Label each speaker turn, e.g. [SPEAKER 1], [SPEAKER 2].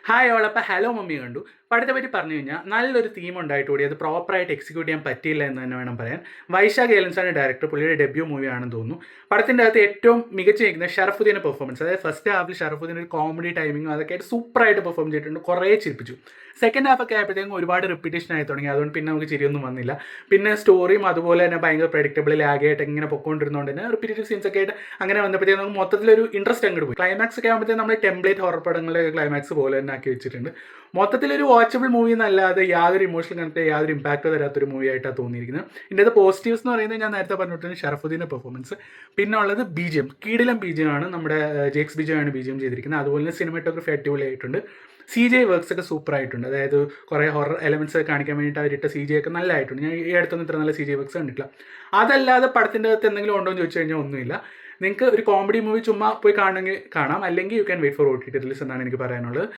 [SPEAKER 1] Hi all. അപ്പോൾ hello mummy കണ്ടു. പടത്തെ പറ്റി പറഞ്ഞു കഴിഞ്ഞാൽ നല്ലൊരു തീം ഉണ്ടായിട്ട് കൂടി അത് പ്രോപ്പറായിട്ട് എക്സിക്യൂട്ട് ചെയ്യാൻ പറ്റിയില്ല എന്ന് തന്നെ വേണം പറയാൻ. വൈശാഖ് ഏലൻസാണ് ഡയറക്ടർ. പുള്ളിയുടെ ഡെബ്യൂ മൂവിയാണെന്ന് തോന്നുന്നു. പടത്തിൻ്റെ അകത്ത് ഏറ്റവും മികച്ച നിൽക്കുന്ന ഷറഫുദ്ദീൻ്റെ പെർഫോമൻസ്. അതായത് ഫസ്റ്റ് ഹാഫിൽ ഷറഫുദ്ദീൻ ഒരു കോമഡി ടൈമിങ്ങും അതൊക്കെ ആയിട്ട് സൂപ്പറായിട്ട് പെർഫോം ചെയ്തിട്ടുണ്ട്. കുറേ ചിരിപ്പിച്ചു. സെക്കൻഡ് ഹാഫ് ഒക്കെ ആയപ്പോഴത്തേക്കും ഒരുപാട് റിപ്പീറ്റേഷൻ ആയി തുടങ്ങി. അതുകൊണ്ട് പിന്നെ നമുക്ക് ചിരിയൊന്നും വന്നില്ല. പിന്നെ സ്റ്റോറിയും അതുപോലെ തന്നെ ഭയങ്കര പ്രഡിക്റ്റബിൾ ലാഗായിട്ട് ഇങ്ങനെ പൊക്കോണ്ടിരുന്നതുകൊണ്ട് തന്നെ റിപ്പീറ്റേറ്റീവ് സീൻസ് ഒക്കെ ആയിട്ട് അങ്ങനെ വന്നപ്പോഴത്തേക്കും നമുക്ക് മൊത്തത്തിലൊരു ഇൻട്രസ്റ്റ് അങ്ങോട്ട് പോയി. ക്ലൈമാക്സ് ഒക്കെ ആകുമ്പോഴത്തേക്കും നമ്മൾ ടെംപ്ലേറ്റ് ഹൊറർ പടങ്ങളുടെ ക്ലൈമാക്സ് പോലെ തന്നെ ആക്കി വെച്ചിട്ടുണ്ട്. മൊത്തത്തിലൊരു വാച്ചബിൾ മൂവി എന്നല്ലാതെ യാതൊരു ഇമോഷണൽ കണക്ട് യാതൊരു ഇമ്പാക്റ്റോ തരാത്തൊരു മൂവി ആയിട്ടാണ് തോന്നിയിരിക്കുന്നത്. ഇതിൻ്റെ അത് പോസിറ്റീവ്സ് എന്ന് പറയുന്നത് ഞാൻ നേരത്തെ പറഞ്ഞിട്ടുണ്ട് ഷറഫുദ്ദീൻ്റെ പെർഫോമൻസ്. പിന്നെ ഉള്ളത് BGM. കീടിലം BGM ആണ്. നമ്മുടെ ജേക്സ് BGM ആണ് BGM ചെയ്തിരിക്കുന്നത്. അതുപോലെ തന്നെ സിനിമാറ്റോഗ്രഫി അടിപൊളിയായിട്ടുണ്ട്. CGI വർക്ക്സ് ഒക്കെ സൂപ്പർ ആയിട്ടുണ്ട്. അതായത് കുറേ ഹൊറർ എലമെൻറ്റ്സ് കാണിക്കാൻ വേണ്ടിയിട്ട് അവരിട്ട CGI ഒക്കെ നല്ലതായിട്ടുണ്ട്. ഞാൻ ഈ അടുത്തൊന്നും ഇത്ര നല്ല CGI വർക്ക്സ് കണ്ടിട്ടില്ല. അതല്ലാതെ പടത്തിൻ്റെ അകത്ത് എന്തെങ്കിലും ഉണ്ടോ എന്ന് ചോദിച്ചു കഴിഞ്ഞാൽ ഒന്നുമില്ല. നിങ്ങൾക്ക് ഒരു കോമഡി മൂവി ചുമ്മാ പോയി കാണണമെങ്കിൽ കാണാം, അല്ലെങ്കിൽ you can wait for OTT release എന്നാണ് എനിക്ക് പറയാനുള്ളത്.